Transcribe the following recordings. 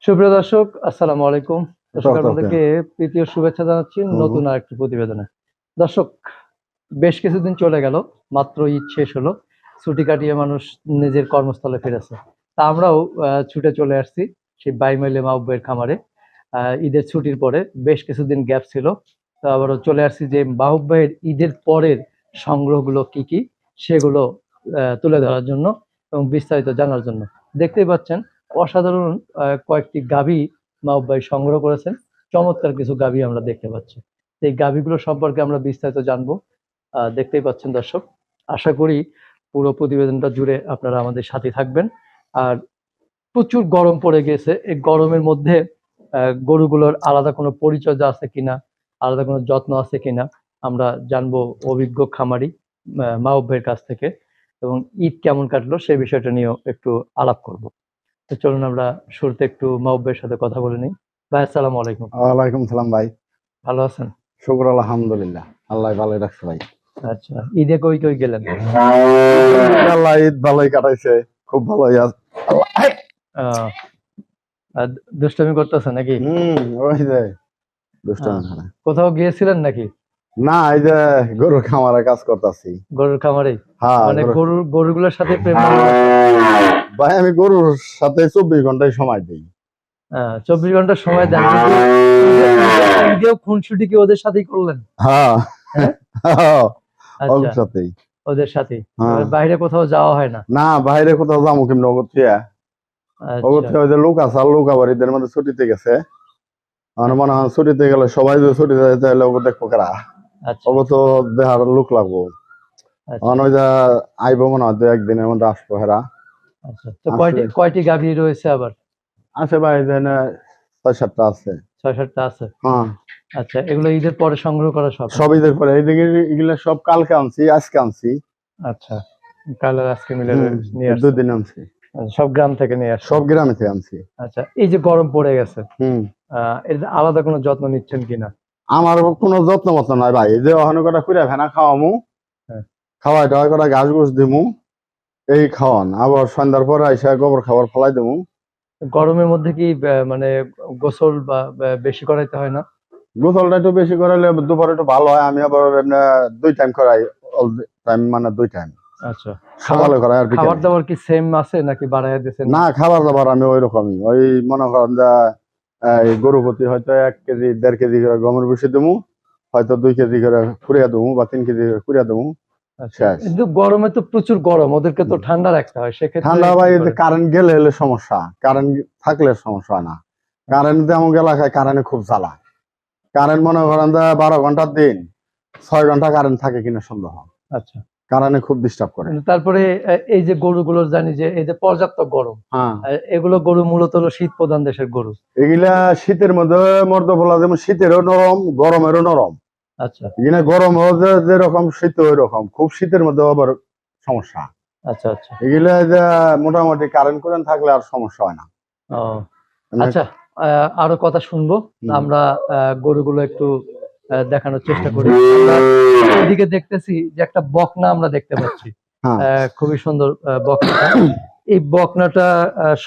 সুপ্রিয় দর্শক, আসসালামু আলাইকুম। দর্শক ওকে। আপনাদেরকে তৃতীয় শুভেচ্ছা জানাচ্ছি নতুন আরেকটি প্রতিবেদনে। দর্শক, বেশ কিছুদিন চলে গেল, মাত্র ঈদ শেষ হলো, ছুটি কাটিয়ে মানুষ নিজের কর্মস্থলে ফিরেছে। তা আমরাও ছুটে চলে আসছি সেই বাইমাইলে মাহবুব ভাইয়ের খামারে। ঈদের ছুটির পরে বেশ কিছুদিন গ্যাপ ছিল, তো আবারও চলে আসছি যে মাহবুব ভাইয়ের ঈদের পরের সংগ্রহগুলো কি কি সেগুলো তুলে ধরার জন্য এবং বিস্তারিত জানার জন্য। দেখতেই পাচ্ছেন অসাধারণ কয়েকটি গাভী মাহবুব ভাই সংগ্রহ করেছেন। চমৎকার কিছু গাভী আমরা দেখতে পাচ্ছি। এই গাভীগুলো সম্পর্কে আমরা বিস্তারিত জানবো। দেখতেই পাচ্ছেন দর্শক, আশা করি পুরো প্রতিবেদনটা জুড়ে আপনারা আমাদের সাথে থাকবেন। আর প্রচুর গরম পড়ে গেছে, এই গরমের মধ্যে গরুগুলোর আলাদা কোনো পরিচর্যা আছে কিনা, আলাদা কোনো যত্ন আছে কিনা আমরা জানবো অভিজ্ঞ খামারি মাহবুব ভাইয়ের কাছ থেকে, এবং ঈদ কেমন কাটলো সেই বিষয়টা নিয়েও একটু আলাপ করব। তো চলুন আমরা শুরুতে একটু মাহবুব ভাইয়ের সাথে কথা বলে নিই। ভাই, আসসালামু আলাইকুম। ওয়ালাইকুম সালাম ভাই। ভালো আছেন? শুকর আলহামদুলিল্লাহ, আল্লাহ ভালোই রাখছে ভাই। আচ্ছা, ঈদে কই কই গেলেন? আল্লাহ ঈদ ভালোই কাটাইছে, খুব ভালোই আছে। আহ, আর দুষ্টামি করতেছে নাকি? ওই যে দুষ্টামি করে। কোথাও গিয়েছিলেন নাকি? না, এই যে গরুর খামারে কাজ করতেছি। গরুর খামারে? হ্যাঁ, মানে গরুগুলোর সাথে প্রেম ভাই আমি গরুর সাথে 24 ঘন্টায় সময় দিই। 24 ঘন্টা সময় দেন, কিন্তু ঈদেও খুনসুটি কি ওদের সাথেই করলেন? হ্যাঁ, হ্যাঁ, ওর আচ্ছা, সাথেই। ওদের সাথেই। হ্যাঁ। বাইরে কোথাও যাওয়া হয় না? না, বাইরে কোথাও যাবো কেমন অগর থেকে? অগর আচ্ছা, থেকে ওই যে লোক আছে, আর লোক আবার ঈদের মধ্যে ছুটিতে গেছে। আমার মনে হয় ছুটিতে গেলে সবাই যদি ছুটিতে যায় তাহলে ওকে দেখবো কারা। আচ্ছা, ওকে তো দেহার লোক লাগবো। আচ্ছা, ওই যে আইবো মনে হয় 2-1 দিনের মধ্যে আসবো হেরা। আচ্ছা। তো কয়টি গাভী রয়েছে আবার? আছে ভাই, যে 6-7টা আছে। 6-7টা আছে। হ্যাঁ, আচ্ছা, এগুলো ঈদের পরে সংগ্রহ করা সব? সব ঈদের পরে। এইদিকে এগুলা সব কালকে আনছি, আজকে আনছি। আচ্ছা, কাল আর আজকে মিলে নিয়ে এই আসছেন? 2 দিন আনছি। আচ্ছা, সব গ্রাম থেকে নিয়ে আসছেন? সব গ্রামে থেকে আনছি। আচ্ছা, এই যে গরম পড়ে গেছে, হুম এর আলাদা কোনো যত্ন নিচ্ছেন কিনা? আমার কোনো যত্ন মতো নাই ভাই। এই যে ওখানে কটা কুড়া ফেনা খাওয়ামু, হ্যাঁ। খাওয়াই টাওয়াই কটা ঘাস ঘুষ দিমু, এই খাওয়ান। আবার সন্ধ্যার পরে আইসা গোবর খাবার ফলাই দেবো। গরমের মধ্যে কি মানে গোসল বা বেশি করাইতে হয় না? গোসলটা একটু বেশি করাইলে দুপুরে একটু ভালো হয়। আমি আবার এমনি 2 টাইম করাই, অল টাইম মানে 2 টাইম। আচ্ছা, সকালে করাই আর খাবার বিকেলে। দাবার কি সেম আছে নাকি বাড়াইয়া দিয়েছেন? না, খাবার দাবার আমি ওই রকমই, ওই মনে করেন যে এই গরু প্রতি হয়তো 1 কেজি 1.5 কেজি করে গমের ভুসি দেবো, হয়তো 2 কেজি করে কুড়িয়া দেবো বা 3 কেজি করে কুড়িয়া দেবো। আচ্ছা, কিন্তু গরমে তো প্রচুর গরম, ওদেরকে তো ঠান্ডা রাখতে হয়, সেক্ষেত্রে ঠান্ডা ভাই, কারেন্ট গেলে হলে সমস্যা, কারেন্ট থাকলে সমস্যা হয় না। কারেন্ট এমন এলাকায় কারেন্ট খুব জ্বালা। কারেন্ট মনে করেন যে 12 ঘন্টার দিন 6 ঘন্টা কারেন্ট থাকে কিনা সন্দেহ। আচ্ছা, কারেন্ট খুব ডিস্টার্ব করে। কিন্তু তারপরে এই যে গরুগুলোর জানি যে এই যে পর্যাপ্ত গরম, হ্যাঁ, এগুলো গরু মূলত হলো শীত প্রধান দেশের গরু। এগুলা শীতের মধ্যে মর্দ বলা, যেমন শীতেরও নরম, গরমেরও নরম। আচ্ছা, এখানে গরম যেরকম, শীত ওই রকম। খুব শীতের মধ্যে আবার সমস্যা। আচ্ছা, আচ্ছা, এগুলা যে মোটামুটি কারেন্ট কারেন্ট থাকলে আর সমস্যা হয় না। ও আচ্ছা। আরো কথা শুনবো আমরা, গরুগুলো একটু দেখানোর চেষ্টা করি। আমরা এদিকে দেখতেছি যে একটা বকনা আমরা দেখতে পাচ্ছি, হ্যাঁ, খুবই সুন্দর বকনাটা। এই বকনাটা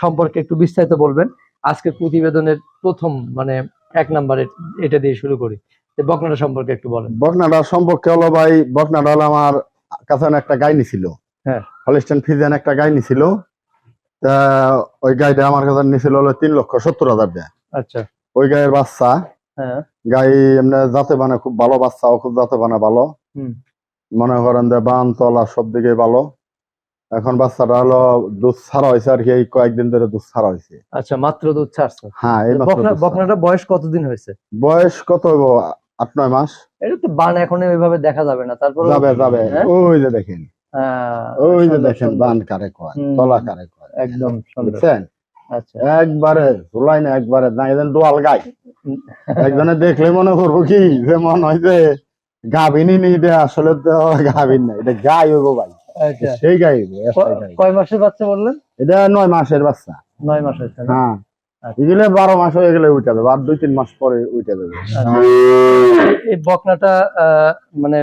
সম্পর্কে একটু বিস্তারিত বলবেন। আজকের প্রতিবেদনের প্রথম মানে 1 নম্বরে এটা দিয়ে শুরু করি। এই বকনাটা সম্পর্কে একটু বলেন। বকনাটা সম্পর্কে হলো ভাই, বকনাটা হলো আমার কাছে একটা গাই নিছিল। হ্যাঁ, হলিস্টাইন ফ্রিজিয়ান একটা গাই নিছিল। তা ওই গাইটা আমার কাছে নিছিল হলো 3,70,000 টাকা। আচ্ছা, ওই গায়ের বাচ্চা। হ্যাঁ, গাই এমনি জাতে বানা খুব ভালো, বাচ্চাও খুব জাতে বানা ভালো। হুম, মনে করেন যে বান তলা সব দিকে ভালো। এখন বাচ্চাটা হলো দুধ ছাড়া হয়েছে আর কি, এই কয়েকদিন ধরে দুধ ছাড়া হয়েছে। আচ্ছা, মাত্র দুধ ছাড়ছে? হ্যাঁ, এই মাত্র দুধ ছাড়া। বকনাটা বয়স কতদিন হয়েছে? বয়স কত হইব? 8-9 মাস। এটা তো বান এখন ওইভাবে দেখা যাবে না, তারপরে যাবে যাবে। হ্যাঁ, ওই যে দেখেন, ওই যে সুন্দর দেখেন সুন্দর, বান কারে কয়, হুম, তলা কারে কয়, একদম সুন্দর। বুঝছেন? আচ্ছা, একবারে ঝুলাই না, একবারে না, এদের দোয়াল গাই। একজনে দেখলে মনে করবো কি যে মনে হয় যে গাভিনী নি, এটা আসলে তো গাভিন না, এটা গাই হইব ভাই। আচ্ছা, সেই গাই হইব, একটাই গাই। কয় মাসের বাচ্চা বললেন? এটা 9 মাসের বাচ্চা। 9 মাস হয়েছে না? হ্যাঁ, আচ্ছা, এগুলো 12 মাস হয়ে গেলে উঠে যাবে, আর 2-3 মাস পরে উঠে যাবে। আচ্ছা। এই বকনাটা মানে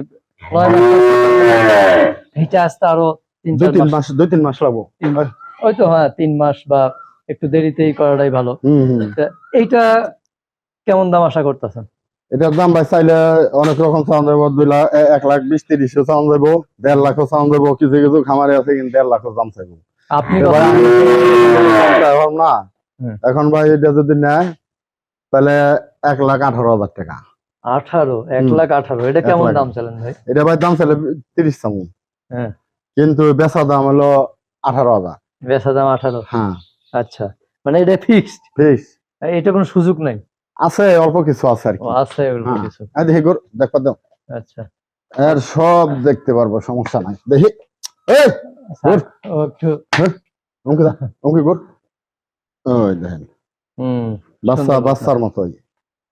9 মাস হিটে আসতে আরো 3-4 2-3 মাস, মাস, 2-3 মাস লাগবো। ওই তো, হ্যাঁ, 3 মাস বা একটু দেরিতেই করাটাই ভালো। তা এইটা কেমন দাম আশা করতেছেন? এটার দাম ভাই চাইলে অনেক রকম চাউন যাবো, 2 লাখ 1,20,30,000 চাউন যাবো, 1,50,000 চাউন যাবো, কিছু কিছু খামারে আছে কিন্তু 1,50,000 দাম চাইবো। আপনি তো ভাই আমি তো এখন না, হুম। এখন ভাই এটা যদি নেয় তাহলে 1,18,000 টাকা। 18, 1,18,000, এটা 1 কেমন লাখ। দাম চাইলেন ভাই? এটা ভাই দাম চাইলে 30 চামু, হ্যাঁ, কিন্তু বেচা দাম হলো 18,000। বেচা দাম 18। হ্যাঁ, আচ্ছা, মানে এটা ফিক্সড, ফিক্স এটা কোনো সুযোগ নাই? আছে, অল্প কিছু আছে আর ও, কি। আছে অল্প হ্যাঁ, কিছু। এই দেখি গোর দেখবা দাও, আচ্ছা এর সব দেখতে পারবো, সমস্যা নাই। দেখি এই স্যার, ও একটু অঙ্কি দা, অঙ্কি গোর, ওই দেখেন হুম, বাচ্চা, সুন্দর বাচ্চার মতোই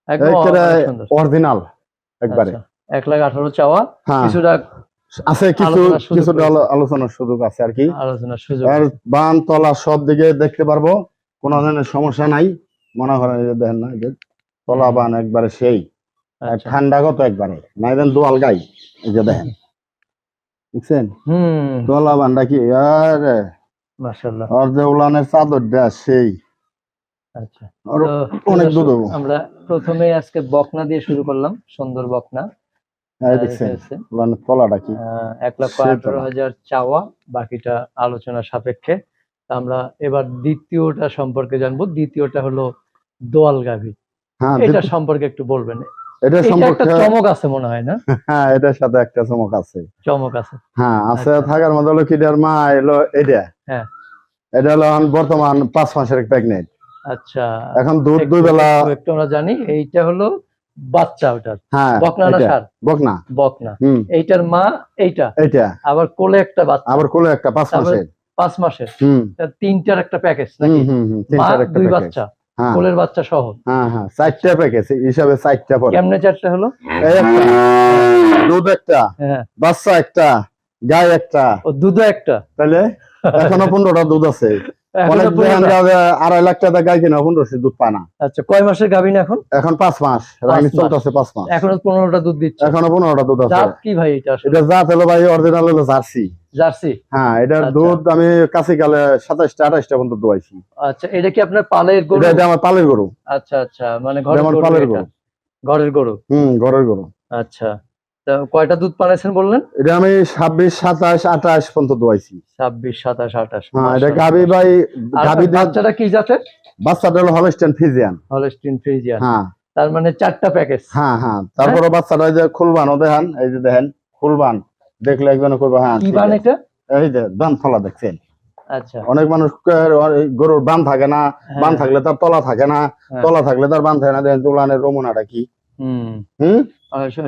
একদম একেবারে অনেক সুন্দর। অরিজিনাল একবারে। আচ্ছা, 1,18,000 চাওয়া, হ্যাঁ, কিছুটা আছে কিছু আলোচনার সুযোগ কিছুটা রয়েছে। আলোচনার সুযোগ আছে আর কি। আলোচনার সুযোগ আর আছে। বান তলা সব দিকে দেখতে পারবো, কোনো ধরনের সমস্যা নাই। মনে করেন এই যে দেখেন না, এই যে তলা বান একবারে সেই, আর আচ্ছা, ঠান্ডা কত একবারে না, দেন দোয়াল গাই, এই যে দেখেন দেখছেন হুম, তলা বানটা কি, আরে মাশাআল্লাহ। আর যে উলানের চাদরটা সেই, আচ্ছা, আর তো অনেক দর্শক, দুধ হবো। আমরা প্রথমে আজকে বকনা দিয়ে শুরু করলাম, সুন্দর বকনা। এই এটা দেখছেন হচ্ছে উলানের তলাটা কি, 1,18,000 চাওয়া, বাকিটা আলোচনা সাপেক্ষে। তা আমরা এবার দ্বিতীয়টা সম্পর্কে জানবো। দ্বিতীয়টা হলো দোয়াল গাভী, হ্যাঁ এটা সম্পর্কে একটু বলবেন। এটা এটা একটা সম্পর্কে, চমক আছে মনে হয় না? হ্যাঁ এটার সাথে একটা চমক আছে। চমক আছে। হ্যাঁ আছে, আচ্ছা। থাকার মধ্যে হলো কিটার মা এলো এটা, হ্যাঁ, এটা হলো এখন বর্তমান 5 মাসের প্রেগনেন্ট। আচ্ছা, এখন দুধ একটু 2 বেলা। একটু আমরা জানি এইটা হলো বাচ্চা, ওটার হ্যাঁ বকনা না এটা ষাঁড়? বকনা। বকনা। হুম, এইটার মা এইটা, এইটা আবার কোলে একটা বাচ্চা, আবার কোলে একটা 5 তারপরে মাসের। 5 মাসের। হুম তা তিনটার একটা প্যাকেজ হুম নাকি? হুম হুম, মা 3-4 একটা 2 প্যাকেজ। বাচ্চা, হ্যাঁ কোলের বাচ্চা সহ। হ্যাঁ হ্যাঁ, 4টা প্যাকেজ হিসাবে 4টা পড়ে। কেমনে 4টা হলো? এই একটা, দুধ একটা, হ্যাঁ, বাচ্চা একটা, গাই একটা, ও দুধও একটা। তাহলে এখনো 15টা দুধ আছে। এখনো অনেক দেখেন 15টা। যে 2.5 লাখ টাকা গাই কিনা 1500 দুধ পায় না। আচ্ছা, কয় মাসের গাভী না এখন? এখন 5 মাস 5 রানিং মাস। চলতেছে, 5 মাস এখনো 15টা দুধ দিচ্ছে। এখনো 15টা দুধ আছে। জাত কি ভাই এটা আসলে? এটা জাত হলো ভাই অরিজিনাল হলো জার্সি। জার্সি। হ্যাঁ, এটার আচ্ছা। দুধ আমি কাছে গেলে 27টা 28টা পর্যন্ত দোয়াইছি। আচ্ছা, এটা কি আপনার পালের গরু? এটা আমার পালের গরু। আচ্ছা আচ্ছা, মানে ঘরের যেমন গরু পালের এটা? গরু। ঘরের গরু। ঘরের গরু। আচ্ছা, তা কয়টা দুধ পাঠাইছেন বললেন? এটা আমি 26, 27, 28 পর্যন্ত দোয়াইছি। 26, 27, 28। হ্যাঁ, এটা গাবি ভাই, আর গাবি বাচ্চাটা কি জাতের? বাচ্চাটা হলো হলস্টেইন ফ্রিজিয়ান। Holstein Friesian. হ্যাঁ তার মানে 4টা প্যাকেজ। হ্যাঁ হ্যাঁ, তারপরে বাচ্চাটা যে খুলবানো দেখেন, এই যে দেখেন খুলবান, দেখলে একজন করবে হ্যাঁ কি ঠিক বান আছে। এটা? এই যে বান ফলা দেখছেন, আচ্ছা, অনেক মানুষ গরুর বান থাকে না, হ্যাঁ, বান থাকলে তার তলা থাকে না, হ্যাঁ। তলা থাকলে তার বান থাকে না। দেখেন উলানের রমুনাটা কি। হুম, হুম,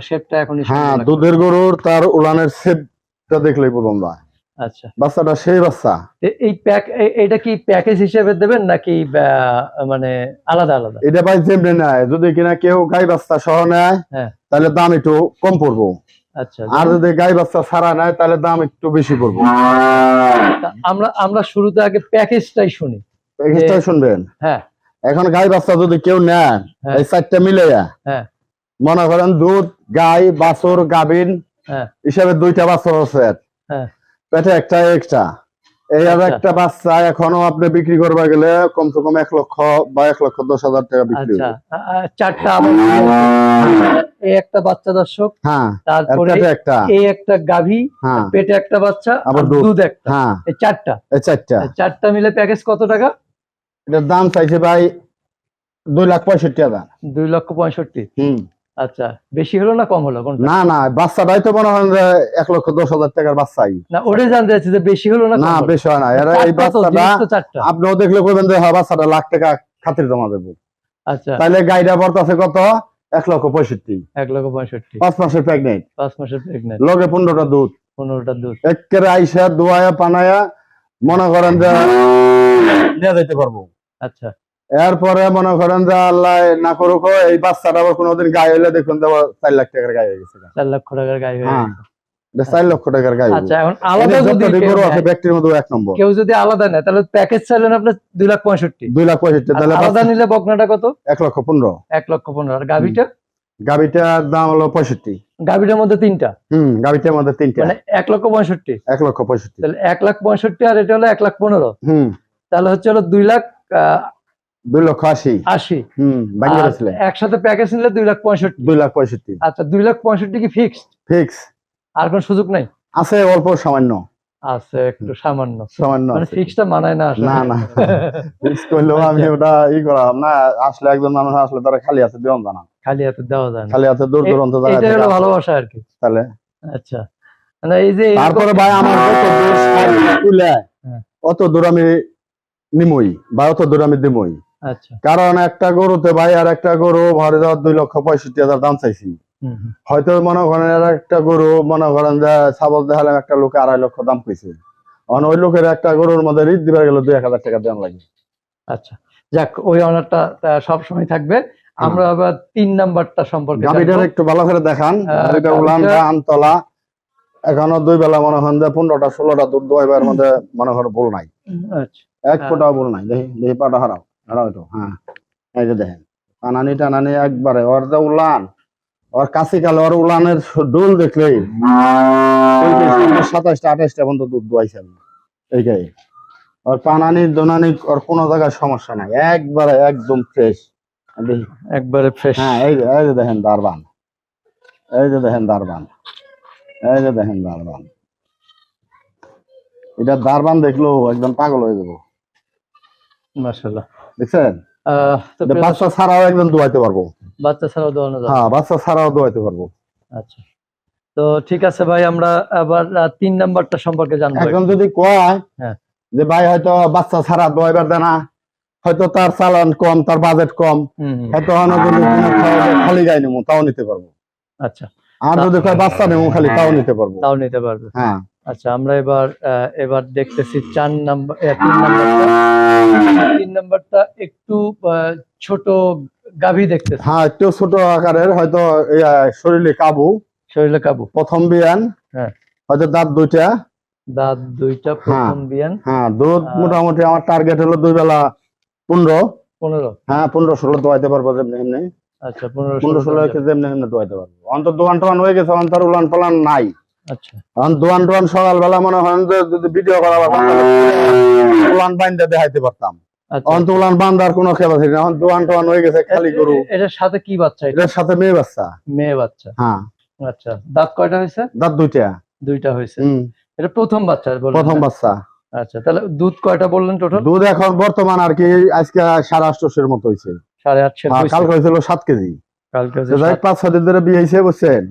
শেপটা এখনই সুন্দর হ্যাঁ লাগছে। দুধের গরুর তার উলানের শেপটা দেখলেই প্রথম যায়। আচ্ছা, বাচ্চাটা সেই বাচ্চা। এই এটা কি প্যাকেজ হিসেবে দেবেন নাকি মানে আলাদা আলাদা? এটা ভাই যেমনি নেয়, যদি কিনা কেউ গাই বাচ্চা সহ নেয় হ্যাঁ, তাহলে দাম একটু কম পড়বো, আচ্ছা। আর যদি গাই বাচ্চা ছাড়া নেয় তাহলে দাম একটু বেশি পড়বো। তা আমরা শুরুতে আগে প্যাকেজটাই শুনি। প্যাকেজটাই শুনবেন। হ্যাঁ, এখন গাই বাচ্চা যদি কেউ নেয়, হ্যাঁ। এই 4টা মিলে হ্যাঁ, মনে করেন দুধ, গাই, বাছুর, গাভীন হ্যাঁ, হিসাবে 2টা বাছুর আছে, হ্যাঁ। পেটে একটা একটা, এই আর আচ্ছা। একটা বাচ্চা এখনো আপনি বিক্রি করবা গেলে কমসে কম 1 লক্ষ বা 1,10,000 টাকা বিক্রি আচ্ছা, হবে। 4টা আবার এই একটা বাচ্চা দর্শক, হ্যাঁ, আর তারপরে পেটে একটা। এই একটা গাভী, হ্যাঁ পেটে একটা বাচ্চা, আবার আর দুধ। দুধ একটা। হ্যাঁ, এই 4টা, এই 4টা। 4টা মিলে প্যাকেজ কত টাকা? এটার দাম চাইছে ভাই 2,65,000। 2,65,000। হুম, আচ্ছা, বেশি হলো না কম হলো কোনটা? না না, বাচ্চাটাই তো মনে হয় যে 1,10,000 টাকার বাচ্চাই। না, ওটাই জানতে চাচ্ছি যে বেশি হলো না কম না হলো? বেশি হয় না, এরা এই 4টা তো, বাচ্চাটা জিনিস তো 4টা। আপনিও দেখলে কইবেন যে হ্যাঁ বাচ্চাটা লাখ টাকা খাতির জমা দেবো। আচ্ছা, তাহলে গাইডা পড়তেছে কত, 1,65,000। 1,65,000। 5 মাসের প্রেগনেন্ট, 5 মাসের প্রেগনেন্ট, লগে 15টা দুধ, 15টা দুধ। একেবারে আইসা দোয়ায়া পানায়া মনে করেন যে নিয়ে যাইতে পারবো। আচ্ছা, এরপরে মনে করেন যে আল্লাহ না করুক এই বাচ্চাটা আবার কোনোদিন গাই হইলে দেখুন যে আবার 4 লাখ টাকার গাই হয়ে গেছে। 4 লক্ষ টাকার গাড়ি হয়ে হ্যাঁ, গেছে। এটা 4 লক্ষ টাকার গাই। আচ্ছা, এখন আলাদা যদি কেউ গরু আছে নেয়, ব্যক্তির মধ্যে 1 নম্বর। কেউ যদি আলাদা নেয় তাহলে প্যাকেজ চাইলেন আপনি 2,65,000। 2,65,000, তাহলে আলাদা নিলে বকনাটা কত? 1,15,000। 1,15,000। আর গাভীটা? গাবিটার দাম হলো 65। গাভীটার মধ্যে 3টা, গাবিটার মধ্যে 3টা, মানে 1,65,000। 1,65,000। তাহলে 1,65,000, আর এটা হলো 1,15,000। হুম, তাহলে হচ্ছে হলো 2,80,000 80। ভাঙ্গা আর গেছিলেন একসাথে প্যাকেজ নিলে 2,65,000। 2,65,000 আচ্ছা, 2,65,000 কি ফিক্সড? ফিক্স আর কোন সুযোগ নাই? আছে, অল্প সামান্য আছে একটু সামান্য, সামান্য মানে আছে। ফিক্সটা মানায় না আসলে। না না ফিক্স করলেও আমি আচ্ছা। ওটা করাম না। আসলে একজন মানুষ আসলে তারা খালি হাতে দেওয়া জানা, খালি হাতে দেওয়া যায় না। খালি হাতে দূর দূরান্ত জায়গা এটা থেকে হলো আসে। ভালোবাসা আর কি। তাহলে আচ্ছা, মানে এই যে তারপরে ভাই আমার যত দূর তুলে হ্যাঁ। অত দূর আমি নিমই বা অত দূর আমি দিমই। আচ্ছা। কারণ একটা গরুতে ভাই আর একটা গরু ভরে দেওয়ার 2,65,000 দাম চাইছি। হয়তো মনে করেন আর একটা গরু মনে করেন যে ছাগল দেখালাম একটা লোকে 2.5 লক্ষ দাম পেয়েছে, ওই লোকের একটা গরুর মধ্যে রিট দিবার গেল 2,000 টাকা দাম লাগে। আচ্ছা, যাক, ওই অনারটা সবসময় থাকবে। আমরা আবার 3 নাম্বারটা সম্পর্কে গাভীটার একটু ভালো করে দেখান। গাভীটা উলান আনতলা, এখনো 2 বেলা মনে করেন যে 15টা 16টা দুধ দোয়াইবার মধ্যে মনে করেন ভুল নাই, আচ্ছা, এক ফোঁটাও ভুল নাই। দেখি দেখি পাটা হারাও হারাও একটু। হ্যাঁ, এই যে দেখেন টানানি টানানি একবারে ওর যে উলান, ওর কাছে গেলে ওর উলানের ডোল দেখলেই 27টা 28টা পর্যন্ত দুধ দোয়াইছে এইটাই। ওর পানানি দোনানি ওর কোনো জায়গায় সমস্যা নাই, একবারে একদম ফ্রেশ। দেখি একবারে ফ্রেশ। হ্যাঁ, এই যে দেখেন দারবান, এই যে দেখেন দারবান, এই যে দেখেন দারবান। এটা দারবান দেখলেও একদম পাগল হয়ে যাবো। মাশাআল্লাহ, দেখছেন? তো বাচ্চা ছাড়াও একদম দোয়াইতে পারবো। বাচ্চা ছাড়াও দোয়ানো যাবে? হ্যাঁ, বাচ্চা ছাড়াও দোয়াইতে পারবো। আচ্ছা, তো ঠিক আছে ভাই, আমরা আবার 3 নাম্বারটা সম্পর্কে জানবো। এখন যদি কয় হ্যাঁ, যে ভাই হয়তো বাচ্চা ছাড়া দোয়াইবার দেনা, হয়তো তার চালান কম, তার বাজেট কম, হয়তো খালি গাই নেবো তাও নিতে পারবো। আচ্ছা, আর যদি কয় বাচ্চা নেবো খালি তাও নিতে পারবো, তাও নিতে পারবে। হ্যাঁ। আচ্ছা, আমরা এবার দেখতেছি 3 নাম্বার 3 নাম্বারটা একটু ছোট গাভী দেখতেছি। হ্যাঁ, একটু ছোট আকারের, হয়তো শরীরে কাবু, শরীরে কাবু, প্রথম বিয়ান। হ্যাঁ, হয়তো দাঁত 2টা, দাঁত 2টা, প্রথম বিয়ান। হ্যাঁ, দুধ মোটামুটি আমার টার্গেট হলো 2 বেলা 15। হ্যাঁ, 15-16 দোয়াইতে পারবো যেমনি এমনি। আচ্ছা, 15-16 কেজি যেমনি এমনি দোয়াইতে পারবো। অন্তত দোয়ান টোয়ান হয়ে গেছে, অন্তর উলান পালান নাই। আচ্ছা, এখন দোয়ান টোয়ান সকালবেলা মনে হয় যে যদি ভিডিও করা উলান বাইন্দা দেখাইতে পারতাম। অন্ত উলান বান্ধার কোনো ক্যাপাসিটি না, এখন দোয়ান টোয়ান হয়ে গেছে খালি গরু। এটার সাথে কি বাচ্চা? এটার সাথে মেয়ে বাচ্চা। মেয়ে বাচ্চা, হ্যাঁ। আচ্ছা, দাঁত কয়টা হয়েছে? দাঁত 2টা। 2টা হয়েছে। এটা প্রথম বাচ্চা বললেন? প্রথম বাচ্চা। আচ্ছা, তাহলে দুধ কয়টা বললেন টোটাল? দুধ এখন বর্তমান আর কি আজকে 850 মতো হয়েছে। 8.5 কালকে হয়েছিল 7 কেজি। কালকে 5-6 দিন ধরে বিয়ে হয়েছে বুঝছেন,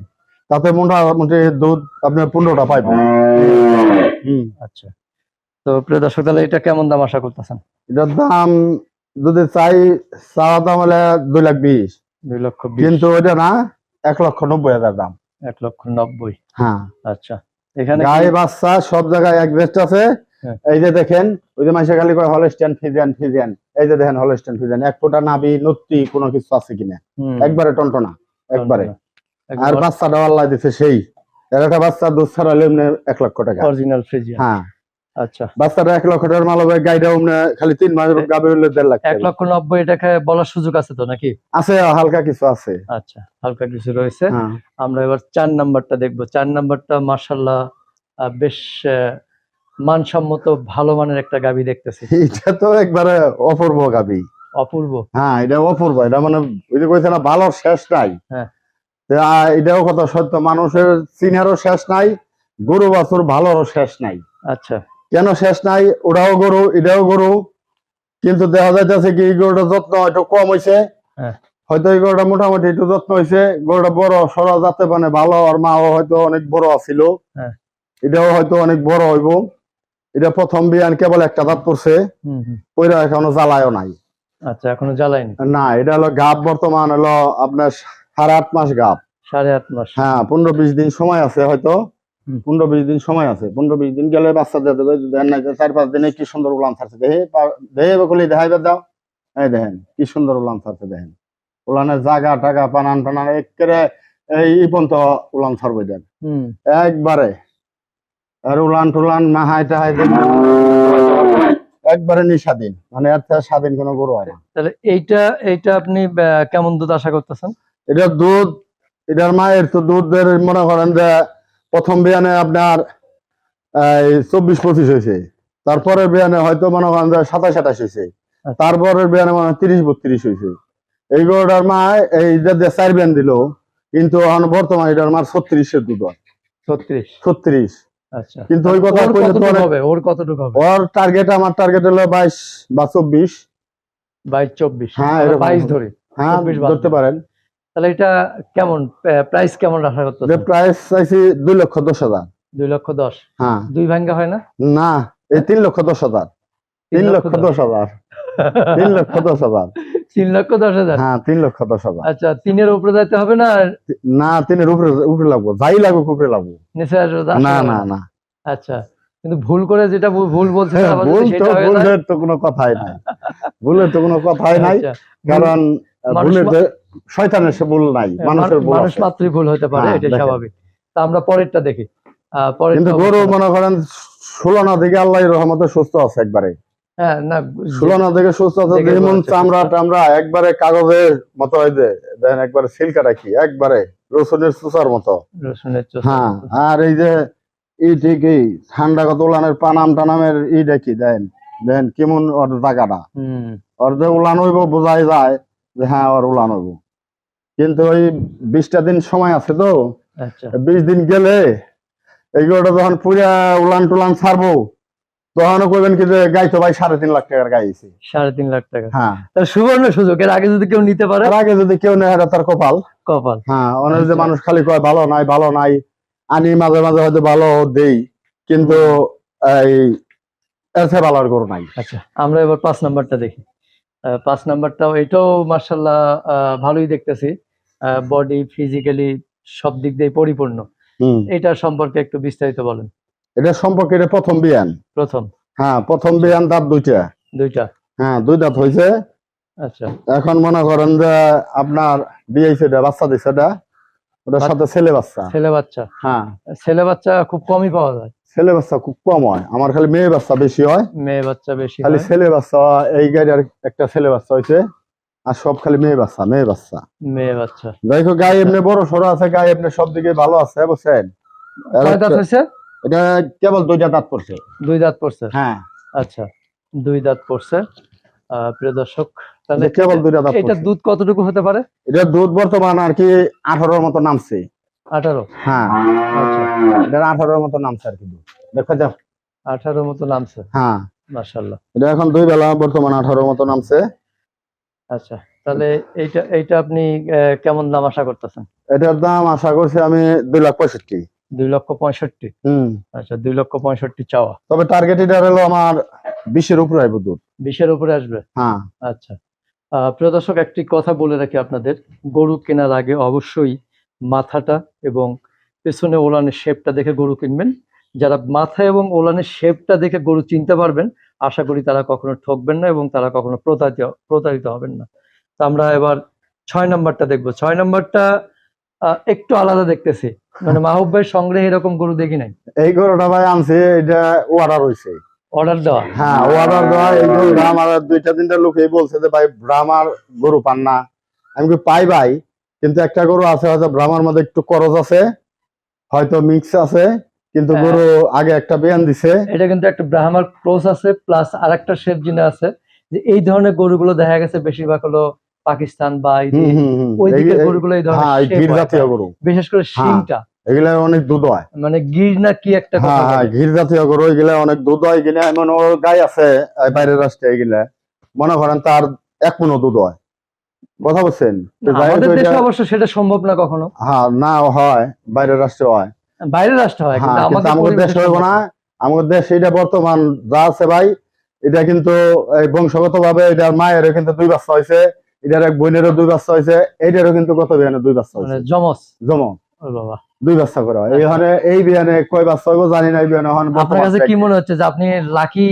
তাতে মোটামুটি দুধ আপনার 15টা পাইবেন। আচ্ছা, তো প্রিয় দর্শক, তাহলে এটা কেমন দাম আশা করতেছেন? এটার দাম যদি চাওয়া দাম হলে 2,20,000। 2,20,000, কিন্তু ওইটা না, 1,90,000 দাম। 1,90,000। হ্যাঁ, আচ্ছা, এখানে গাই বাচ্চা সব জায়গায় অ্যাডজাস্ট আছে। এই যে দেখেন, ওই যে মাইসে খালি কয় হলস্টাইন ফ্রিজিয়ান ফ্রিজিয়ান, এই যে দেখেন হলস্টাইন ফ্রিজিয়ান, এক ফোঁটা নাভি নত্তি কোনো কিছু আছে কিনা, একবারে টনটনা একবারে। আর বাচ্চাটা আল্লাহ দিছে সেই, এর একটা বাচ্চা দুধ ছাড়ালে 1 লক্ষ টাকা অরিজিনাল ফ্রিজিয়ান। হ্যাঁ, আচ্ছা, বাচ্চাটা 1 লক্ষ টাকার মাল হবে। গাইটা খালি 3 মাস গাবে হলে 1.5 লাখ। 1,90,000 টাকা বলার সুযোগ আছে তো নাকি? আছে, হালকা কিছু আছে। আচ্ছা, হালকা কিছু রয়েছে। আমরা এবার 4 নাম্বারটা দেখবো। 4 নাম্বারটা মাশাআল্লাহ বেশ মানসম্মত ভালো মানের একটা গাভী দেখতেছি। এটা তো একবারে অপূর্ব গাভী। অপূর্ব? হ্যাঁ, এটা অপূর্ব। এটা মানে ওই যে কইছে না ভালোর শেষ নাই। হ্যাঁ, এটাও কথা সত্য, মানুষের চিনারও শেষ নাই, গরু বাছুর ভালোরও শেষ নাই। আচ্ছা, কেন শেষ নাই? ওটাও গরু এটাও গরু, কিন্তু দেখা যাইতেছে কি গরুটার যত্ন একটু কম হয়েছে। হয়তো এই গরুটা মোটামুটি একটু যত্ন হয়েছে, গরুটা বড় সরা যাতে মানে ভালো, আর মাও হয়তো অনেক বড় আছিল, এটাও হয়তো অনেক বড় হইব। এটা প্রথম বিয়ান, কেবল একটা দাঁত পড়ছে, ওইটা এখনো জ্বালায়ও নাই। আচ্ছা, এখনো জ্বালায়নি না। এটা হলো গাব, বর্তমান হলো আপনার 8.5 মাস গাব। 8.5 মাস? হ্যাঁ, 15-20 দিন সময় আছে, হয়তো 15-20 দিন সময় আছে। 15-20 দিন গেলে বাচ্চা দিয়ে দেবে। 4-5 দিনে কি সুন্দর উলান ছাড়ছে, দেহে বকলি দেখাইবে দাও। এই দেখেন কি সুন্দর উলান ছাড়ছে, দেখেন উলানের জায়গা টাকা পানান টানান একেবারে এই পর্যন্ত উলান ছাড়বে দেন একবারে। আর উলান টুলান মাহাই টাহাই একবারে নিঃস্বাধীন, মানে এর থেকে স্বাধীন কোনো গরু হয় না। তাহলে এইটা আপনি কেমন দুধ আশা করতেছেন? এটা দুধ, এটার মায়ের তো দুধের মনে করেন যে প্রথম বিয়ানে আপনার 24-25 হয়েছে, তারপরের বিয়ানে হয়তো মনে করেন যে 27-28 হয়েছে, তারপরের বিয়ানে মানে 30-32 হয়েছে। এই গরুটার মা এই যে 4 বিয়ান দিল, কিন্তু এখন বর্তমানে এটার মার 36-এর দুধ হয়। 36। আচ্ছা, কিন্তু ওই কথা ওর কইলে তো কতটুকু অনেক, হবে, ওর কতটুকু হবে? ওর টার্গেট, আমার টার্গেট হলো 22 বা 24। 22-24, হ্যাঁ, আমরা এরকম 22 ধরি। হ্যাঁ 24 বাদ ধরতে দিন। পারেন। তাহলে এটা কেমন প্রাইস কেমন আশা যে করতেছেন? প্রাইস চাইছি 2,10,000। 2,10,000 হ্যাঁ, দুই ভাঙ্গা হয় না? না, এই 3,10,000। 3,10,000। 3,10,000। 3,10,000। হ্যাঁ, 3,10,000। আচ্ছা, 3-এর উপরে যাইতে হবে না না, 3-এর উপরে উপরে লাগবো, যাই লাগুক উপরে লাগবো। নিচে আসা না যাবে না না? না, আচ্ছা, কিন্তু ভুল করে যেটা ভুল বলছে হ্যাঁ, আবার ভুল যদি তো, সেটা হয়ে যায়। ভুলের তো কোনো কথাই নাই, ভুলের তো কোনো কথাই নাই। আচ্ছা, কারণ মানুষ ভুলের যে শয়তানের সে ভুল নাই, মানুষের ভুল মানুষ আছে। মাত্রই ভুল হতে পারে, হ্যাঁ, এটা দেখেন। স্বাভাবিক। তা আমরা পরেরটা দেখি। কিন্তু পরেরটা গরু মনে করেন 16 না থেকে আল্লাহর রহমতে সুস্থ আছে একবারে। হ্যাঁ, না 16 না থেকে সুস্থ আছে, দেখে যেমন মনে হচ্ছে চামড়া সুস্থ। টামড়া একবারে কাগজের মতো হয়েছে, দেখেন একবারে সিল্কা রাখি, একবারে রসুনের চুচার মতো। রসুনের চোষা। হ্যাঁ, আর এই যে ই ঠিকই ঠান্ডা কত উলানের পানাম টানামের ই দেখি দেন, দেন কেমন ওর জায়গাটা, ওর যে উলান হইব বোঝাই যায় যে হ্যাঁ ওর উলান হইব। কিন্তু ওই 20টা দিন সময় আছে তো, আচ্ছা, 20 দিন গেলে এইগুলোটা যখন পুরা উলান টুলান ছাড়বো, তখনও কইবেন কি যে গাই তো ভাই 3.5 লাখ টাকার গাইছি। 3.5 লাখ টাকা। হ্যাঁ, তাহলে সুবর্ণ সুযোগ, এর আগে যদি কেউ নিতে পারে। তার আগে যদি কেউ নেয় এটা তার কপাল। কপাল। হ্যাঁ, অনেক যে আচ্ছা। মানুষ খালি কয় ভালো নাই ভালো নাই, আনি মাঝে মাঝে হয়তো ভালো দেই, কিন্তু এই এর চেয়ে ভালো আর গরু নাই। আচ্ছা, আমরা এবার 5 নাম্বারটা দেখি। 5 নাম্বারটাও এটাও মার্শাল্লাহ ভালোই দেখতেছি, বডি ফিজিক্যালি সব দিক দিয়ে পরিপূর্ণ। এটা সম্পর্কে একটু বিস্তারিত বলেন। এটা সম্পর্কে এটা প্রথম বিয়ান। প্রথম? হ্যাঁ, প্রথম বিয়ান, দাঁত দুইটা। হ্যাঁ, 2 দাঁত হয়েছে। আচ্ছা, এখন মনে করেন যে আপনার বিয়ে হয়েছে, এটা বাচ্চা দিছে, এটা ওটার সাথে ছেলে বাচ্চা। ছেলে বাচ্চা? হ্যাঁ, ছেলে বাচ্চা খুব কমই পাওয়া যায়। ছেলে বাচ্চা খুব কম হয়, আমার খালি মেয়ে বাচ্চা বেশি হয়। মেয়ে বাচ্চা বেশি খালি হয়। ছেলে বাচ্চা, এই গাড়ির একটা ছেলে বাচ্চা হয়েছে, আর সব খালি মেয়ে বাচ্চা মেয়ে বাচ্চা। মেয়ে বাচ্চা। দেখো গায়ে এমনি বড় সড়ো আছে, গায়ে এমনি সব দিকে ভালো আছে, বুঝছেন? কয় দাঁত হয়েছে? এটা কেবল 2টা দাঁত পড়ছে। 2 দাঁত পড়ছে? হ্যাঁ, আচ্ছা, 2 দাঁত পড়ছে। প্রিয় দর্শক, তাহলে কেবল 2টা দাঁত এটা পড়ছে। দুধ কতটুকু হতে পারে? এটা দুধ বর্তমান আর কি 18-র মতো নামছে। 18? হ্যাঁ, আচ্ছা, এটা 18-র মতো নামছে আর কি দুধ। দেখো যাও, 18 মতো নামছে। হ্যাঁ, মাশাআল্লাহ। এটা এখন 2 বেলা বর্তমান 18-র মতো নামছে। আচ্ছা, তাহলে এইটা আপনি কেমন দাম আশা করতেছেন? এটার দাম আশা করছি আমি 2,65,000। 2,65,000? আচ্ছা, 2,65,000 চাওয়া। তবে টার্গেট এটা হলো আমার 20-এর উপরে আইব দুধ। 20-এর উপরে আসবে? হ্যাঁ। আচ্ছা, প্রিয় দর্শক, একটি কথা বলে রাখি আপনাদের, গরু কেনার আগে অবশ্যই মাথাটা এবং পেছনে ওলানের শেপটা দেখে গরু কিনবেন। যারা মাথা এবং ওলানের শেপটা দেখে গরু চিনতে পারবেন, আশা করি তারা কখনো ঠকবেন না এবং তারা কখনো প্রতারিত হবেন না। তো আমরা এবার 6 নাম্বারটা দেখবো। 6 নাম্বারটা একটু আলাদা দেখতেছি, মানে মাহবুব ভাইয়ের সংগ্রহে এরকম গরু দেখি নাই। এই গরুটা ভাই আনছে, এটা অর্ডার হইছে। অর্ডার দেওয়া? হ্যাঁ, অর্ডার দেওয়া। এই গরুটা আমার 2-3টা লোকই বলছে যে ভাই ব্রাহ্মার গরু পান না। আমি কি পাই ভাই, কিন্তু একটা গরু আছে হয়তো ব্রাহ্মার মধ্যে একটু করজ আছে, হয়তো মিক্স আছে, কিন্তু গরু আগে একটা বিয়ান দিছে। এটা কিন্তু একটা ব্রাহ্মার ক্রস আছে, প্লাস আরেকটা শেপ জিনিস আছে, যে এই ধরনের গরুগুলো দেখা গেছে বেশিরভাগ হলো পাকিস্তান বা ওই দিকের গরুগুলো এই ধরনের shape গির হয়, জাতীয় গরু, বিশেষ করে শিংটা এগুলা অনেক দুধ হয়। মানে গির না কি একটা কথা হ্যাঁ, বলে। ঘির জাতীয় গরু, এগুলা অনেক দুধ হয়। এগুলা এমন ওর গায়ে আছে, বাইরের রাষ্ট্রে এগুলা মনে করেন তার 1 মণ দুধ হয়। কথা বলছেন? আমাদের দেশে অবশ্য সেটা সম্ভব না কখনো। হ্যাঁ, না হয়, বাইরের রাষ্ট্রে হয়। বাইরের রাষ্ট্র হয়, কিন্তু আমাদের দেশে হইব না। আমাদের দেশে এটা বর্তমান যা আছে ভাই, এটা কিন্তু বংশগত ভাবে এটার মায়েরও কিন্তু 2 বাচ্চা হয়েছে, এটার এক বোনেরও 2 বাচ্চা হয়েছে, এইটারও কিন্তু কত বিয়ানে 2 বাচ্চা হয়েছে, মানে জমজ। ও বাবা, 2 বাচ্চা করে হয়। এই বিয়ানে কয় বাচ্চা হইব জানি না। এই বিয়ানে এখন আপনার কাছে কি মনে হচ্ছে যে আপনি লাকি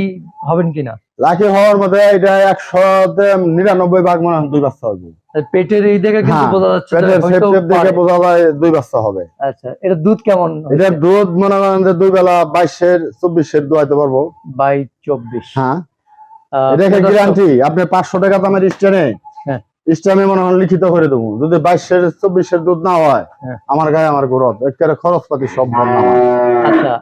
হবেন কিনা? লাকি হওয়ার মধ্যে এটা 100-99 ভাগ মনে হয় 2 বাচ্চা হবে। পেটের এই দেখে কিন্তু বোঝা যাচ্ছে পেটের শেপ দেখে বোঝা যায় 2 বাচ্চা হবে। আচ্ছা, এটা দুধ কেমন? এটা দুধ মনে করেন যে 2 বেলা 22-24 দোয়াইতে পারবো। 22-24? হ্যাঁ, এটা গ্যারান্টি। আপনি 500 টাকা দামের স্টেনে ইসলামে মনে হয় লিখিত করে দেবো, যদি 22-এর 24-এর দুধ না হয় হ্যাঁ। আমার গায়ে আমার গরত একেবারে খরচপাতি সব বন্ধ আমার। আচ্ছা,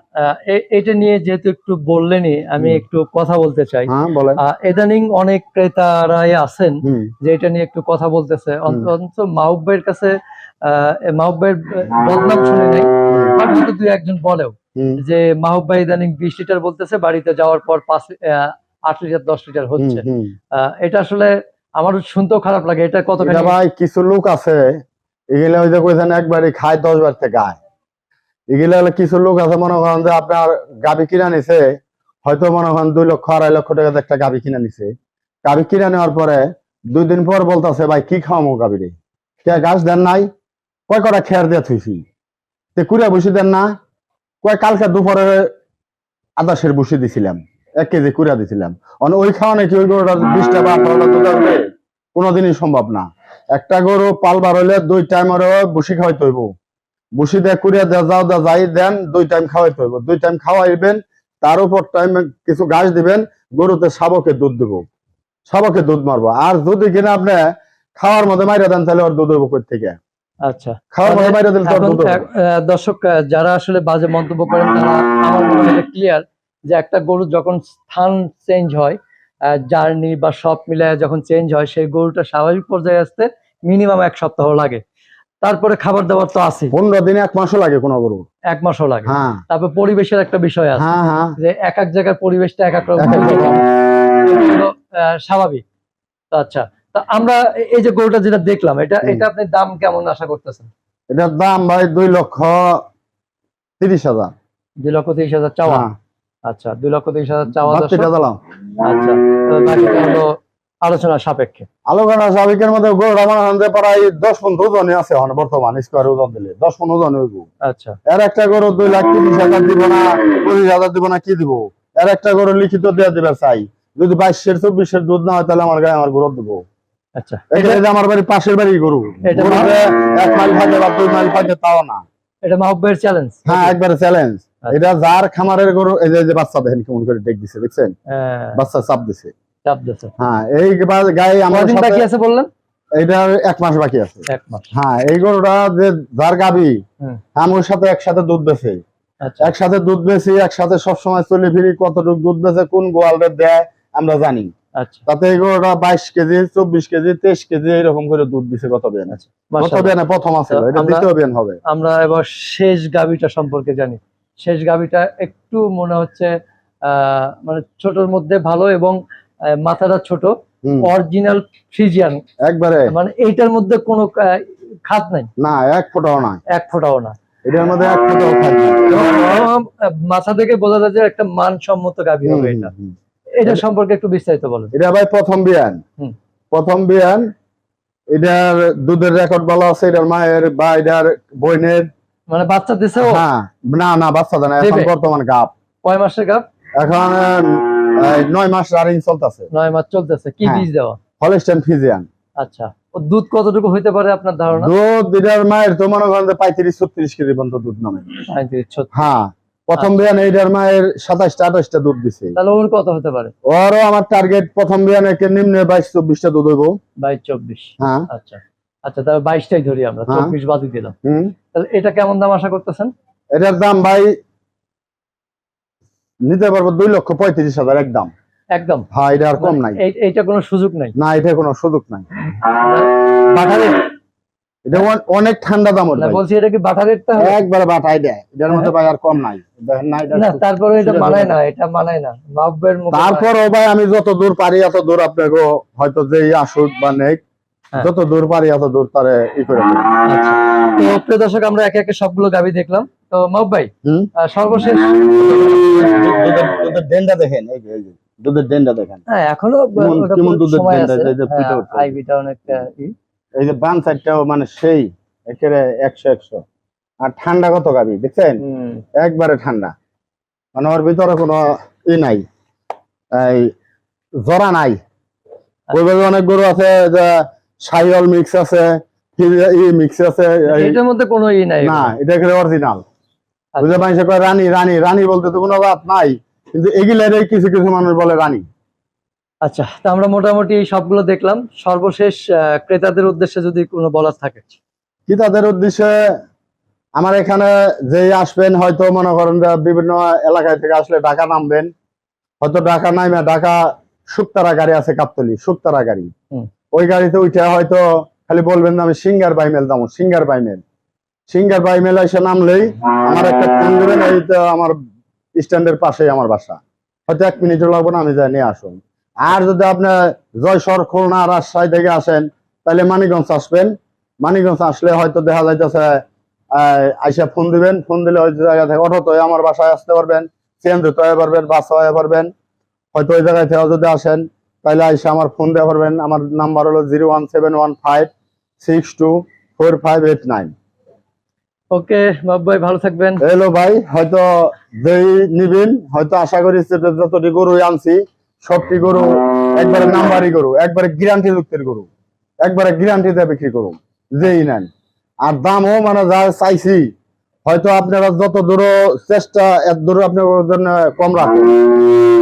এটা নিয়ে যেহেতু একটু বললেনই, আমি একটু কথা বলতে চাই। হ্যাঁ বলেন। ইদানিং অনেক ক্রেতারাই আছেন হুম যে এটা নিয়ে একটু কথা বলতেছে, অন্তত মাহবুব ভাইয়ের কাছে মাহবুব ভাইয়ের বদনাম শুনে নাই, বাট হয়তো দুই একজন বলেও হুম যে মাহবুব ভাই ইদানিং 20 লিটার বলতেছে, বাড়িতে যাওয়ার পর 8 লিটার 10 লিটার হচ্ছে। হুম। এটা আসলে আমার শুনতেও খারাপ লাগে। এটা এটা কতখানি ভাই কিছু লোক আছে এগুলা ওই যে কইছেন একবারই খায় 10 বার থেকে গায়, এগুলা হলো কিছু লোক আছে মনে করেন যে আপনার গাবি কিনা নিছে, হয়তো মনে করেন 2 লক্ষ 2.5 লক্ষ টাকা একটা গাবি কিনা নিছে, গাবি কিনা নেওয়ার পরে 2 দিন পর বলতেছে ভাই কি খাওয়ামো গাবি রে, কে গাছ দেন নাই, কয় কটা খেয়ার দিয়ে থুইছি, তে কুড়া বসি দেন না, কয় কালকে দুপুরে 28-এর বসি দিছিলাম, 1 কেজি কুড়া দিছিলাম, ওই খাওয়া নাকি ওই গরুটা 20টা বা 18টা দুধ আসবে কোনোদিনই সম্ভব না। একটা গরু পালবার হইলে 2 টাইম আরো বসি খাওয়াইতে হইব, বসি দিয়ে কুড়িয়া দিয়ে যাও দা যাই দেন 2 টাইম খাওয়াইতে হইব, 2 টাইম খাওয়াইবেন, তার উপর টাইম কিছু ঘাস দিবেন, গরুতে শাবকে দুধ দিব, শাবকে দুধ মারবো। আর যদি কিনা আপনি খাওয়ার মধ্যে মাইরা দেন তাহলে ওর দুধ হইব কই থেকে, আচ্ছা, খাওয়ার মধ্যে মাইরা দিলে তো এখন দুধ হবে। দর্শক যারা আসলে বাজে মন্তব্য করেন তারা, আমার মনে হয় ক্লিয়ার যে একটা গরু যখন স্থান চেঞ্জ হয়, জার্নি বা সব মিলায় যখন চেঞ্জ হয়, সেই গরুটা স্বাভাবিক পর্যায়ে আসতে মিনিমাম 1 সপ্তাহ লাগে। তারপরে খাবার দাবার তো আছে, 15 দিনে 1 মাসও লাগে কোন গরু। 1 মাসও লাগে। হ্যাঁ তারপর পরিবেশের একটা বিষয় আছে, হ্যাঁ হ্যাঁ যে এক এক জায়গার পরিবেশটা এক এক রকম, এক এক রকম। এগুলো স্বাভাবিক। তো আচ্ছা, তো আমরা এই যে গরুটা যেটা দেখলাম, এটা আপনি দাম কেমন আশা করতেছেন? এটার দাম ভাই 2,30,000। 2,30,000 চাওয়া? হ্যাঁ আচ্ছা, 2,30,000 চাওয়া। বাচ্চাটা দিলাম। আচ্ছা, তো বাকিটা হলো আলোচনা সাপেক্ষে। আলোচনা সাবিকের মধ্যে গরু আমার হাতে প্রায় 10-15 ওজনে আছে এখন বর্তমান, স্কোয়ার ওজন দিলে 10-15 ওজন হইব। আচ্ছা, এর একটা গরু 2,30,000 দিব না, 25,000 দিব না, কি দিব? এর একটা গরু লিখিত দিয়ে দিবে চাই, যদি 22-এর 24-এর দুধ না হয় তাহলে আমার গায়ে আমার গরু দিব। আচ্ছা, এটা যে আমার বাড়ির পাশের বাড়ি গরু, এটা গরুতে 1 মাইল ফাঁকে বা 2 মাইল ফাঁকে তাও না। এটা মাহবুবের চ্যালেঞ্জ। হ্যাঁ একবারে চ্যালেঞ্জ। এটা যার খামারের গরু, এই যে বাচ্চা দেখেন কেমন করে ডেক দিছে, দেখছেন বাচ্চা চাপ দিছে। চাপ দিছে। হ্যাঁ এই গায়ে আমার কতদিন বাকি আছে বললেন? এটা 1 মাস বাকি আছে। 1 মাস। হ্যাঁ এই গরুটা যে যার গাবি আমার সাথে একসাথে দুধ বেছে, আচ্ছা, একসাথে দুধ বেশি, একসাথে সবসময় চলে ফিরি, কতটুকু দুধ বেছে কোন গোয়ালটা দেয় আমরা জানি। আচ্ছা, তাতে এই গরুটা 22 কেজি 24 কেজি 23 কেজি এরকম করে দুধ দিছে গত বিয়ানে। আচ্ছা, গত মাশাআল্লাহ। বিয়ানে প্রথম আছে, এটা দ্বিতীয় বিয়ান হবে। আমরা এবার শেষ গাবিটা সম্পর্কে জানি। শেষ গাবিটা একটু মনে হচ্ছে মানে ছোটর মধ্যে ভালো, এবং মাথাটা ছোট, অরিজিনাল ফ্রিজিয়ান একবারে, মানে এইটার মধ্যে কোনো খাত নাই না 1 ফোঁটাও না, 1 ফোঁটাও না। এটার মধ্যে 1 ফোঁটাও থাকবে। মাথা থেকে বোঝা যায় যে একটা মানসম্মত গাবি হবে এটা। এটা সম্পর্কে একটু বিস্তারিত বলেন। এটা ভাই প্রথম বিয়ান, প্রথম বিয়ান। এটার দুধের রেকর্ড ভালো আছে, এটার মায়ের বা এটার বোনের, মানে বাচ্চা দিছে? হ্যাঁ না না বাচ্চা দেয় না, এখন বর্তমান গাব। কয় মাসের গাব? এখন 9 মাস রানিং চলতেছে। 9 মাস চলতেছে। কি বীজ দেওয়া? Holstein Friesian. আচ্ছা, ও দুধ কতটুকু হইতে পারে আপনার ধারণা? দুধ এটার মায়ের তো মনে করেন 35-36 কেজি পর্যন্ত দুধ নামে। 35-36। হ্যাঁ প্রথম বিয়ানে এটার মায়ের 27-28টা দুধ দিছে। তাহলে ওর কত হতে পারে? ওরও আমার টার্গেট প্রথম বিয়ানে নিম্নে 22-24টা দুধ হইব। 22-24। হ্যাঁ আচ্ছা আচ্ছা, তাহলে 22টাই ধরি আমরা, 24 বাদই দিলাম। তাহলে এটা কেমন দাম আশা করতেছেন? এটার দাম ভাই নিতে পারবো 2,35,000 একদম। একদম? হ্যাঁ এটা আর কম নাই, এইটা কোনো সুযোগ নাই? না এটা কোনো সুযোগ নাই। বাটারে এটা অনেক ঠান্ডা দাম ওর। না বলছি, এটা কি বাটা রেটটা একবারে বাটাই দেয়, এটার মধ্যে ভাই আর কম নাই। দেখেন না এটা না, তারপরে এটা মানায় না, এটা মানায় না মাহবুবের মুখে। তারপরও ভাই আমি যত দূর পারি এত দূর আপনাকে হয়তো যেই আসুক বা নেই, যত দূর পারি এত দূর তারে ই করে দেব। আচ্ছা, তো প্রিয় দর্শক আমরা একে একে সবগুলো গাবি দেখলাম। তো মাহবুব ভাই সর্বশেষ দুধের ডেন্ডা দেখেন, এই যে দুধের ডেন্ডা দেখেন। হ্যাঁ এখনো কেমন দুধের সময় ডেন্ডা, আছে। এই যে পিঠে উঠছে, আইবিটা অনেকটা এই যে বান সাইডটাও মানে সেই একেবারে 100-100। আর ঠান্ডা কত গাবি দেখছেন, একবারে ঠান্ডা, মানে ওর ভিতরে কোনো ই নাই, এই জরা নাই। ওইভাবে অনেক গরু আছে যে সাইওয়াল মিক্স আছে, ই মিক্স আছে, এটার মধ্যে কোনো ই নাই না এটা একেবারে অরিজিনাল। বুঝে মানুষে কয় রানী রানী রানী, বলতে তো কোনো বাদ নাই, কিন্তু এগুলার কিছু কিছু মানুষ বলে রানী। আচ্ছা, তা আমরা মোটামুটি এই সবগুলো দেখলাম। সর্বশেষ ক্রেতাদের উদ্দেশ্যে যদি কোনো বলার থাকে। কি তাদের উদ্দেশ্যে, আমার এখানে যে আসবেন হয়তো মনে করেন যে বিভিন্ন এলাকায় থেকে আসলে ঢাকা নামবেন, হয়তো ঢাকা নামে ঢাকা শুকতারা গাড়ি আছে, কাপ্তলি শুকতারা গাড়ি, ওই গাড়িতে উঠে হয়তো খালি বলবেন যে আমি সিঙ্গার বাইমেল দাম, সিঙ্গার বাইমেল এসে নামলেই আমার একটা ফোন দেবেন, এই তো আমার স্ট্যান্ডের পাশেই আমার বাসা, হয়তো 1 মিনিটও লাগবে না, আমি যাই নিয়ে আসুন। আর যদি আপনি জয়সর, খুলনা, রাজশাহী থেকে আসেন তাহলে মানিকগঞ্জ আসবেন। মানিকগঞ্জ আসলে হয়তো দেখা যাইতেছে আইসা ফোন দিবেন, ফোন দিলে ওই জায়গা থেকে অটোতে আমার বাসায় আসতে পারবেন, সিএনজিতে হয়ে পারবেন, বাসে হয়ে পারবেন। হয়তো ওই জায়গায় থেকে যদি আসেন তাহলে আইসা আমার ফোন দেওয়া পারবেন। আমার নাম্বার হলো 01715624589। ওকে বাবু ভাই, ভালো থাকবেন। হ্যালো ভাই, হয়তো যেই নিবেন হয়তো আশা করি যতটি গরু আনছি সবটি গরু একবারে নাম্বারই গরু, একবারে গ্যারান্টি যুক্তের গরু, একবারে গ্যারান্টি দিয়ে বিক্রি করুন যেই নেন। আর দামও মানে যা চাইছি হয়তো আপনারা যত দূর চেষ্টা এত দূর আপনার জন্য কম রাখুন,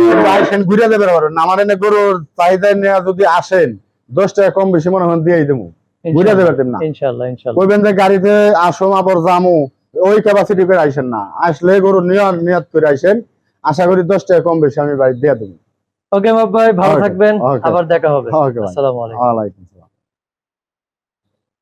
কিন্তু আইসেন ঘুরে দেবে পারবেন। আমার এনে গরুর চাহিদা নিয়ে যদি আসেন 10 টাকা কম বেশি মনে হয় দিয়েই দেবো, ঘুরে দেবে না। ইনশাআল্লাহ ইনশাআল্লাহ। কইবেন যে গাড়িতে আসো আবার জামু, ওই ক্যাপাসিটি করে আইসেন না, আসলে গরু নিয়ত করে আইসেন। আশা করি 10 টাকা কম বেশি আমি বাড়ি দিয়ে দেবো। ওকে বাবু ভাই, ভালো Okay, থাকবেন, okay. আবার দেখা হবে। Okay, ভাই। আসসালামু আলাইকুম। ওয়ালাইকুম।